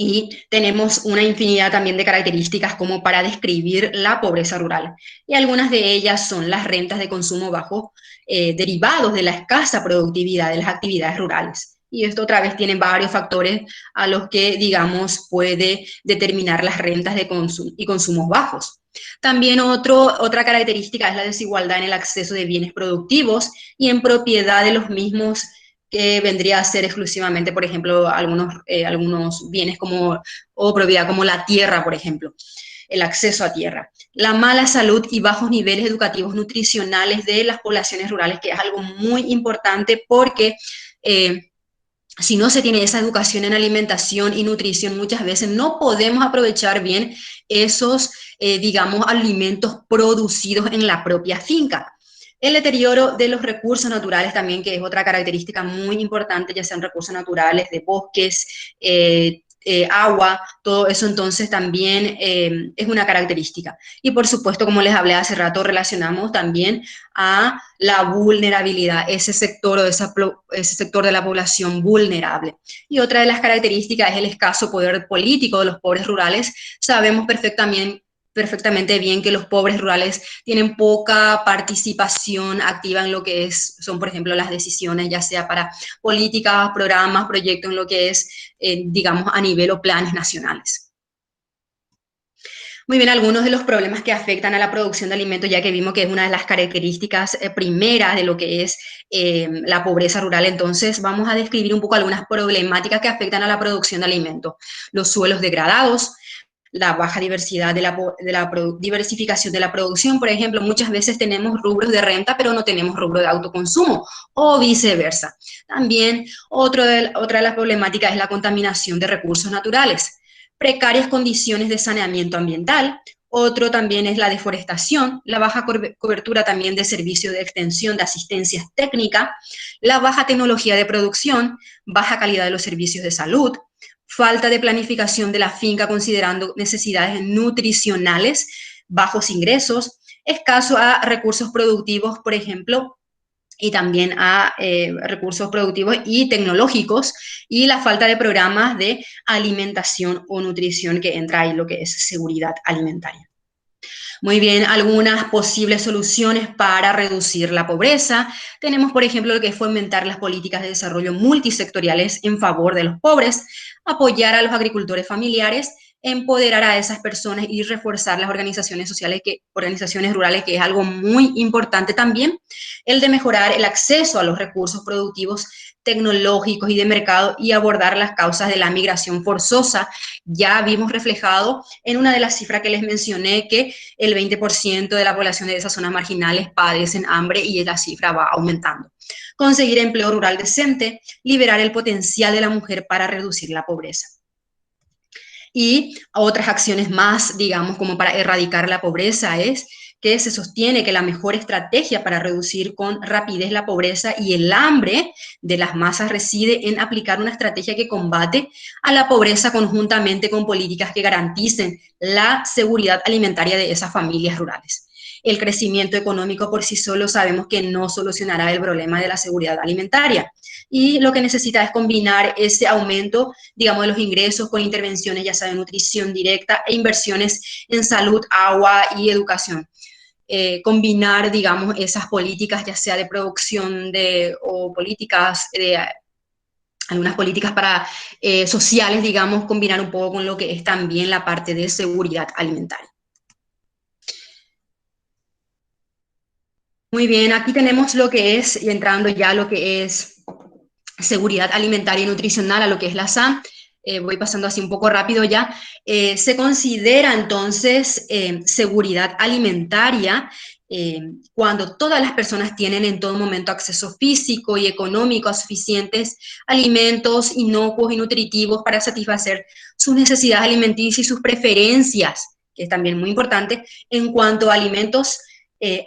Y tenemos una infinidad también de características como para describir la pobreza rural. Y algunas de ellas son las rentas de consumo bajo, derivados de la escasa productividad de las actividades rurales. Y esto otra vez tiene varios factores a los que, digamos, puede determinar las rentas de consumo y consumos bajos. También otra característica es la desigualdad en el acceso de bienes productivos y en propiedad de los mismos, que vendría a ser exclusivamente, por ejemplo, algunos bienes como, o propiedad como la tierra, por ejemplo, el acceso a tierra. La mala salud y bajos niveles educativos nutricionales de las poblaciones rurales, que es algo muy importante porque si no se tiene esa educación en alimentación y nutrición, muchas veces no podemos aprovechar bien esos, digamos, alimentos producidos en la propia finca. El deterioro de los recursos naturales también, que es otra característica muy importante, ya sean recursos naturales de bosques, agua, todo eso entonces también es una característica. Y por supuesto, como les hablé hace rato, relacionamos también a la vulnerabilidad, ese sector o ese sector de la población vulnerable. Y otra de las características es el escaso poder político de los pobres rurales. Sabemos perfectamente bien que los pobres rurales tienen poca participación activa en lo que son, por ejemplo, las decisiones, ya sea para políticas, programas, proyectos, en lo que es, digamos, a nivel o planes nacionales. Muy bien, algunos de los problemas que afectan a la producción de alimentos, ya que vimos que es una de las características primeras de lo que es la pobreza rural. Entonces vamos a describir un poco algunas problemáticas que afectan a la producción de alimentos. Los suelos degradados, la baja diversidad diversificación de la producción. Por ejemplo, muchas veces tenemos rubros de renta, pero no tenemos rubro de autoconsumo, o viceversa. También otra de las problemáticas es la contaminación de recursos naturales, precarias condiciones de saneamiento ambiental. Otro también es la deforestación, la baja cobertura también de servicios de extensión, de asistencia técnica, la baja tecnología de producción, baja calidad de los servicios de salud, falta de planificación de la finca considerando necesidades nutricionales, bajos ingresos, escaso a recursos productivos, por ejemplo, y también a recursos productivos y tecnológicos, y la falta de programas de alimentación o nutrición, que entra ahí lo que es seguridad alimentaria. Muy bien, algunas posibles soluciones para reducir la pobreza. Tenemos, por ejemplo, lo que es fomentar las políticas de desarrollo multisectoriales en favor de los pobres, apoyar a los agricultores familiares, empoderar a esas personas y reforzar las organizaciones sociales, organizaciones rurales, que es algo muy importante también. El de mejorar el acceso a los recursos productivos tecnológicos y de mercado, y abordar las causas de la migración forzosa. Ya vimos reflejado en una de las cifras que les mencioné que el 20% de la población de esas zonas marginales padecen hambre, y la cifra va aumentando. Conseguir empleo rural decente, liberar el potencial de la mujer para reducir la pobreza. Y otras acciones más, digamos, como para erradicar la pobreza, es que se sostiene que la mejor estrategia para reducir con rapidez la pobreza y el hambre de las masas reside en aplicar una estrategia que combate a la pobreza conjuntamente con políticas que garanticen la seguridad alimentaria de esas familias rurales. El crecimiento económico por sí solo sabemos que no solucionará el problema de la seguridad alimentaria, y lo que necesita es combinar ese aumento, digamos, de los ingresos con intervenciones, ya sea de nutrición directa, e inversiones en salud, agua y educación. Combinar, digamos, esas políticas, ya sea de producción o políticas de algunas políticas para sociales, digamos, combinar un poco con lo que es también la parte de seguridad alimentaria. Muy bien, aquí tenemos lo que es, y entrando ya a lo que es seguridad alimentaria y nutricional, a lo que es la SAM. Voy pasando así un poco rápido ya. Se considera entonces seguridad alimentaria cuando todas las personas tienen en todo momento acceso físico y económico a suficientes alimentos inocuos y nutritivos para satisfacer sus necesidades alimenticias y sus preferencias, que es también muy importante, en cuanto a alimentos,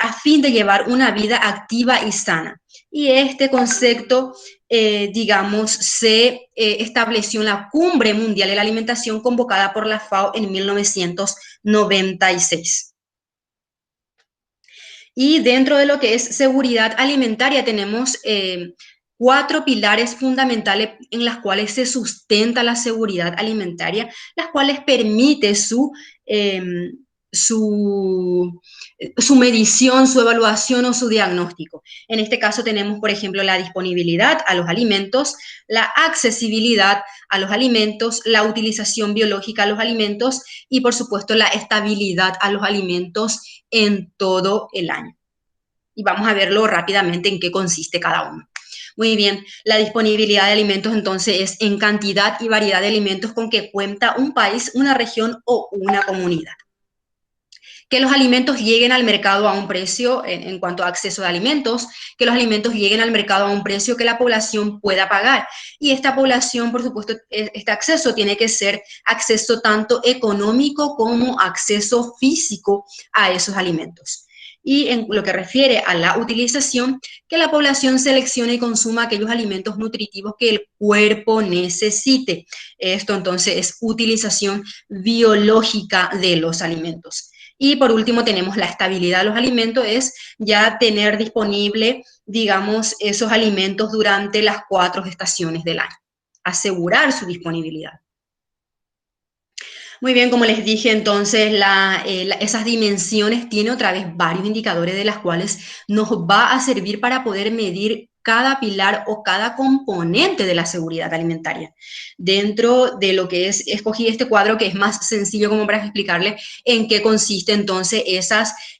a fin de llevar una vida activa y sana. Y este concepto, digamos, se estableció en la Cumbre Mundial de la Alimentación convocada por la FAO en 1996. Y dentro de lo que es seguridad alimentaria tenemos cuatro pilares fundamentales en las cuales se sustenta la seguridad alimentaria, las cuales permite eh, su, su medición, su evaluación o su diagnóstico. En este caso tenemos, por ejemplo, la disponibilidad a los alimentos, la accesibilidad a los alimentos, la utilización biológica a los alimentos y, por supuesto, la estabilidad a los alimentos en todo el año. Y vamos a verlo rápidamente en qué consiste cada uno. Muy bien, la disponibilidad de alimentos entonces es en cantidad y variedad de alimentos con que cuenta un país, una región o una comunidad. Que los alimentos lleguen al mercado a un precio en cuanto a acceso de alimentos, que los alimentos lleguen al mercado a un precio que la población pueda pagar. Y esta población, por supuesto, este acceso tiene que ser acceso tanto económico como acceso físico a esos alimentos. Y en lo que refiere a la utilización, que la población seleccione y consuma aquellos alimentos nutritivos que el cuerpo necesite. Esto entonces es utilización biológica de los alimentos. Y por último tenemos la estabilidad de los alimentos, es ya tener disponible, digamos, esos alimentos durante las 4 estaciones del año, asegurar su disponibilidad. Muy bien, como les dije, entonces esas dimensiones tienen otra vez varios indicadores de las cuales nos va a servir para poder medir cada pilar o cada componente de la seguridad alimentaria. Dentro de lo que es, escogí este cuadro que es más sencillo como para explicarle en qué consiste entonces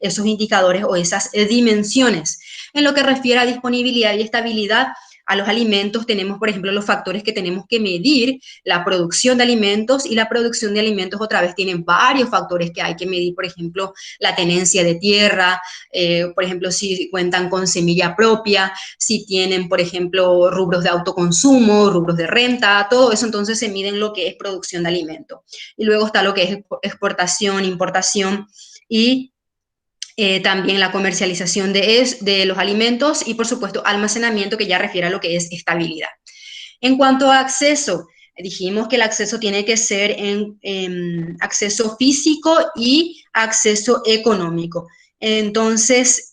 esos indicadores o esas dimensiones. En lo que refiere a disponibilidad y estabilidad, a los alimentos tenemos, por ejemplo, los factores que tenemos que medir, la producción de alimentos, y la producción de alimentos otra vez tienen varios factores que hay que medir, por ejemplo, la tenencia de tierra, por ejemplo, si cuentan con semilla propia, si tienen, por ejemplo, rubros de autoconsumo, rubros de renta, todo eso entonces se mide en lo que es producción de alimentos. Y luego está lo que es exportación, importación y también la comercialización de los alimentos y, por supuesto, almacenamiento, que ya refiere a lo que es estabilidad. En cuanto a acceso, dijimos que el acceso tiene que ser en acceso físico y acceso económico. Entonces,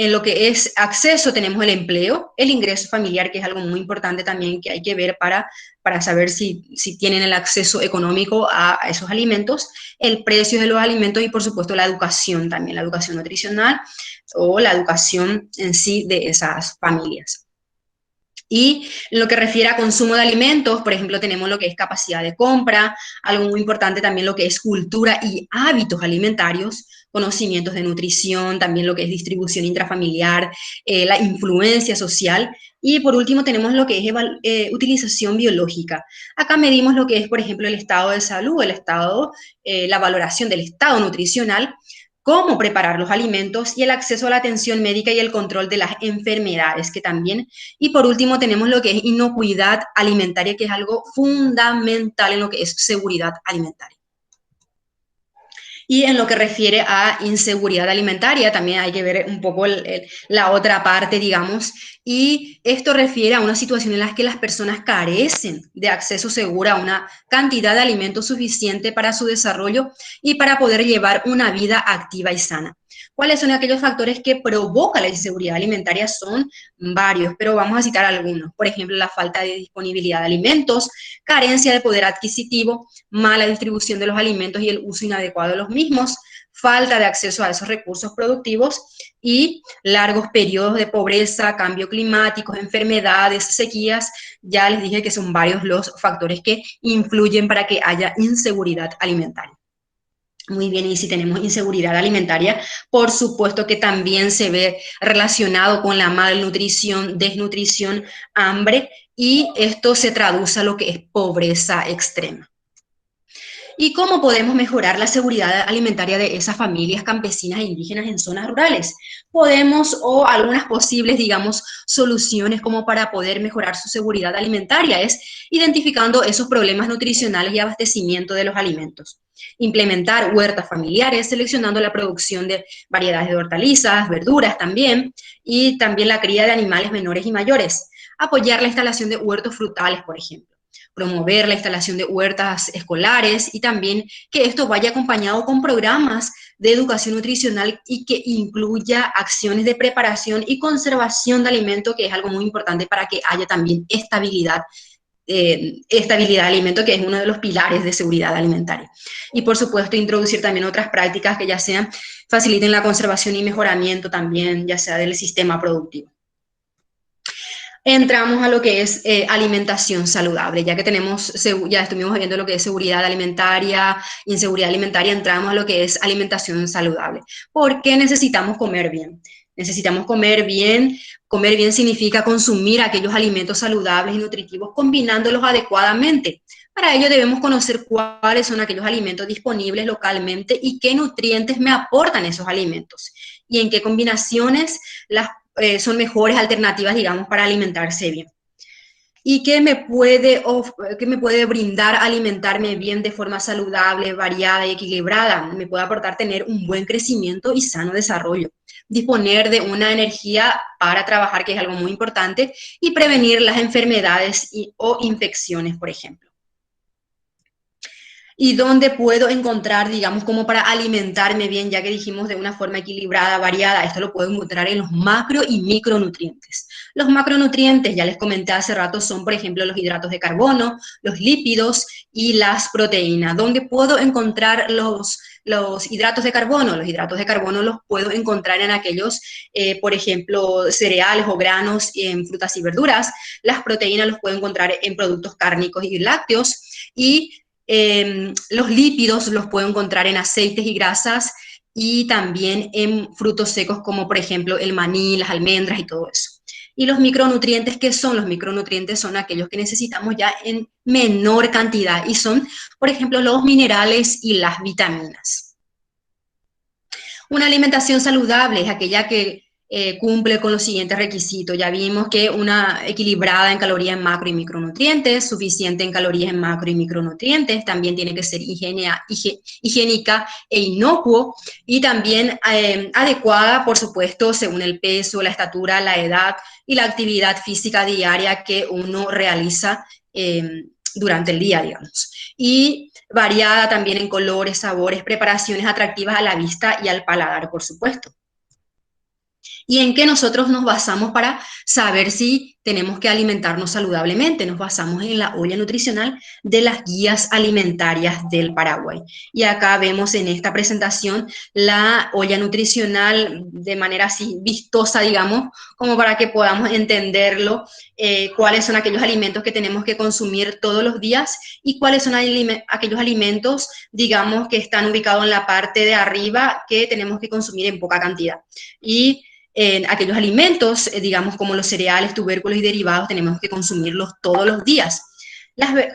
en lo que es acceso tenemos el empleo, el ingreso familiar, que es algo muy importante también que hay que ver para saber si tienen el acceso económico a esos alimentos, el precio de los alimentos y, por supuesto, la educación también, la educación nutricional o la educación en sí de esas familias. Y en lo que refiere a consumo de alimentos, por ejemplo, tenemos lo que es capacidad de compra, algo muy importante también lo que es cultura y hábitos alimentarios, conocimientos de nutrición, también lo que es distribución intrafamiliar, la influencia social. Y por último tenemos lo que es utilización biológica. Acá medimos lo que es, por ejemplo, el estado de salud, la valoración del estado nutricional, cómo preparar los alimentos y el acceso a la atención médica y el control de las enfermedades, que también. Y por último tenemos lo que es inocuidad alimentaria, que es algo fundamental en lo que es seguridad alimentaria. Y en lo que refiere a inseguridad alimentaria, también hay que ver un poco la otra parte, digamos, y esto refiere a una situación en la que las personas carecen de acceso seguro a una cantidad de alimentos suficiente para su desarrollo y para poder llevar una vida activa y sana. ¿Cuáles son aquellos factores que provocan la inseguridad alimentaria? Son varios, pero vamos a citar algunos. Por ejemplo, la falta de disponibilidad de alimentos, carencia de poder adquisitivo, mala distribución de los alimentos y el uso inadecuado de los mismos, falta de acceso a esos recursos productivos y largos periodos de pobreza, cambio climático, enfermedades, sequías. Ya les dije que son varios los factores que influyen para que haya inseguridad alimentaria. Muy bien, y si tenemos inseguridad alimentaria, por supuesto que también se ve relacionado con la malnutrición, desnutrición, hambre, y esto se traduce a lo que es pobreza extrema. ¿Y cómo podemos mejorar la seguridad alimentaria de esas familias campesinas e indígenas en zonas rurales? Podemos, o algunas posibles, digamos, soluciones como para poder mejorar su seguridad alimentaria es identificando esos problemas nutricionales y abastecimiento de los alimentos. Implementar huertas familiares, seleccionando la producción de variedades de hortalizas, verduras también, y también la cría de animales menores y mayores. Apoyar la instalación de huertos frutales, por ejemplo. Promover la instalación de huertas escolares y también que esto vaya acompañado con programas de educación nutricional y que incluya acciones de preparación y conservación de alimento, que es algo muy importante para que haya también estabilidad de alimento, que es uno de los pilares de seguridad alimentaria. Y por supuesto, introducir también otras prácticas que ya sean faciliten la conservación y mejoramiento también, ya sea del sistema productivo. Entramos a lo que es alimentación saludable, ya que ya estuvimos viendo lo que es seguridad alimentaria, inseguridad alimentaria, entramos a lo que es alimentación saludable. ¿Por qué necesitamos comer bien? Necesitamos comer bien. Comer bien significa consumir aquellos alimentos saludables y nutritivos combinándolos adecuadamente. Para ello debemos conocer cuáles son aquellos alimentos disponibles localmente y qué nutrientes me aportan esos alimentos y en qué combinaciones son mejores alternativas, digamos, para alimentarse bien. ¿Y qué me puede brindar alimentarme bien de forma saludable, variada y equilibrada? Me puede aportar tener un buen crecimiento y sano desarrollo, disponer de una energía para trabajar, que es algo muy importante, y prevenir las enfermedades o infecciones, por ejemplo. ¿Y dónde puedo encontrar, digamos, como para alimentarme bien, ya que dijimos de una forma equilibrada, variada? Esto lo puedo encontrar en los macro y micronutrientes. Los macronutrientes, ya les comenté hace rato, son, por ejemplo, los hidratos de carbono, los lípidos y las proteínas. ¿Dónde puedo encontrar los hidratos de carbono? Los hidratos de carbono los puedo encontrar en aquellos, por ejemplo, cereales o granos, en frutas y verduras. Las proteínas los puedo encontrar en productos cárnicos y lácteos. Y los lípidos los puedo encontrar en aceites y grasas y también en frutos secos como por ejemplo el maní, las almendras y todo eso. Y los micronutrientes, ¿qué son? Los micronutrientes son aquellos que necesitamos ya en menor cantidad y son, por ejemplo, los minerales y las vitaminas. Una alimentación saludable es aquella que cumple con los siguientes requisitos. Ya vimos que una equilibrada en calorías en macro y micronutrientes, suficiente en calorías en macro y micronutrientes, también tiene que ser higiénica e inocuo y también adecuada, por supuesto, según el peso, la estatura, la edad y la actividad física diaria que uno realiza durante el día, digamos. Y variada también en colores, sabores, preparaciones atractivas a la vista y al paladar, por supuesto. ¿Y en qué nosotros nos basamos para saber si tenemos que alimentarnos saludablemente? Nos basamos en la olla nutricional de las guías alimentarias del Paraguay. Y acá vemos en esta presentación la olla nutricional de manera así vistosa, digamos, como para que podamos entenderlo, cuáles son aquellos alimentos que tenemos que consumir todos los días y cuáles son aquellos alimentos, digamos, que están ubicados en la parte de arriba que tenemos que consumir en poca cantidad. Y aquellos alimentos, digamos como los cereales, tubérculos y derivados, tenemos que consumirlos todos los días,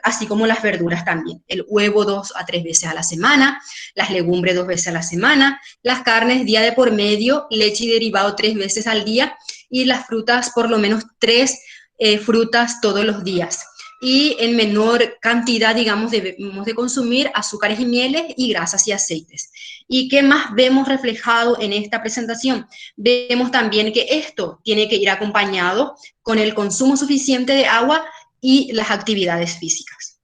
así como las verduras también. El huevo 2 a 3 veces a la semana, las legumbres 2 veces a la semana, las carnes día de por medio, leche y derivado 3 veces al día y las frutas por lo menos 3 frutas todos los días. Y en menor cantidad, digamos, debemos de consumir azúcares y mieles y grasas y aceites. ¿Y qué más vemos reflejado en esta presentación? Vemos también que esto tiene que ir acompañado con el consumo suficiente de agua y las actividades físicas.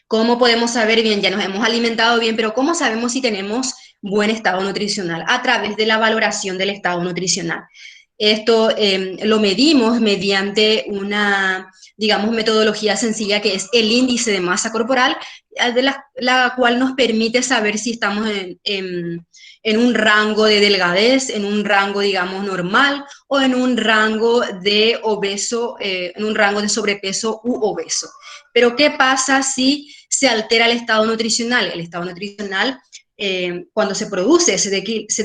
¿Cómo podemos saber bien? Ya nos hemos alimentado bien, pero ¿cómo sabemos si tenemos buen estado nutricional? A través de la valoración del estado nutricional. Esto lo medimos mediante una, digamos, metodología sencilla que es el índice de masa corporal, de la cual nos permite saber si estamos en un rango de delgadez, en un rango, digamos, normal o en un rango de obeso, en un rango de sobrepeso u obeso. Pero ¿qué pasa si se altera el estado nutricional? El estado nutricional, cuando se produce ese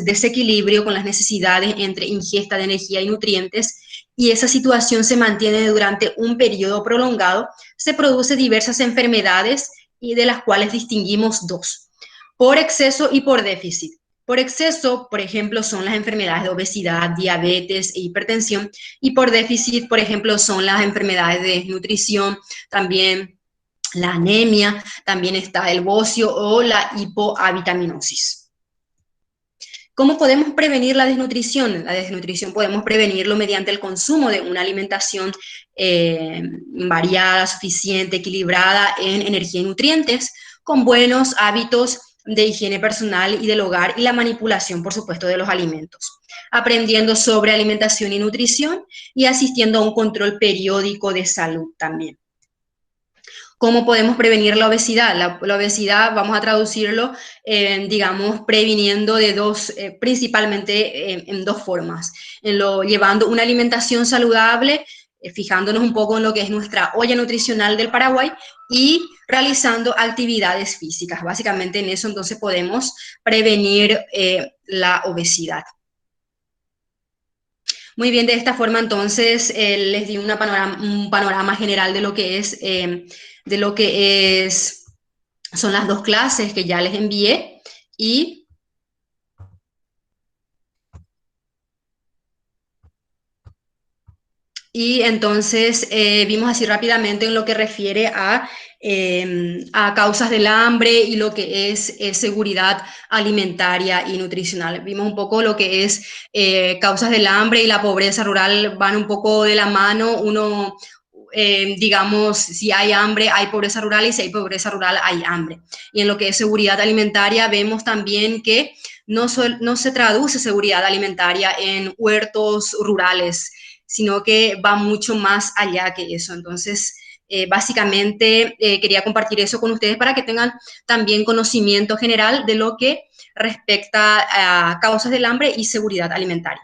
desequilibrio con las necesidades entre ingesta de energía y nutrientes, y esa situación se mantiene durante un periodo prolongado, se producen diversas enfermedades y de las cuales distinguimos dos, por exceso y por déficit. Por exceso, por ejemplo, son las enfermedades de obesidad, diabetes e hipertensión, y por déficit, por ejemplo, son las enfermedades de desnutrición, también la anemia, también está el bocio o la hipoavitaminosis. ¿Cómo podemos prevenir la desnutrición? La desnutrición podemos prevenirlo mediante el consumo de una alimentación variada, suficiente, equilibrada en energía y nutrientes, con buenos hábitos de higiene personal y del hogar y la manipulación, por supuesto, de los alimentos, aprendiendo sobre alimentación y nutrición y asistiendo a un control periódico de salud también. ¿Cómo podemos prevenir la obesidad? La obesidad, vamos a traducirlo, digamos, previniendo de dos, principalmente en dos formas. Llevando una alimentación saludable, fijándonos un poco en lo que es nuestra olla nutricional del Paraguay y realizando actividades físicas. Básicamente en eso entonces podemos prevenir la obesidad. Muy bien, de esta forma entonces les di un panorama general de lo que es, son las dos clases que ya les envié y, y entonces vimos así rápidamente en lo que refiere a causas del hambre y lo que es seguridad alimentaria y nutricional. Vimos un poco lo que es causas del hambre y la pobreza rural van un poco de la mano. Uno, digamos, si hay hambre, hay pobreza rural y si hay pobreza rural, hay hambre. Y en lo que es seguridad alimentaria, vemos también que no se traduce seguridad alimentaria en huertos rurales, sino que va mucho más allá que eso. Entonces, básicamente quería compartir eso con ustedes para que tengan también conocimiento general de lo que respecta a causas del hambre y seguridad alimentaria.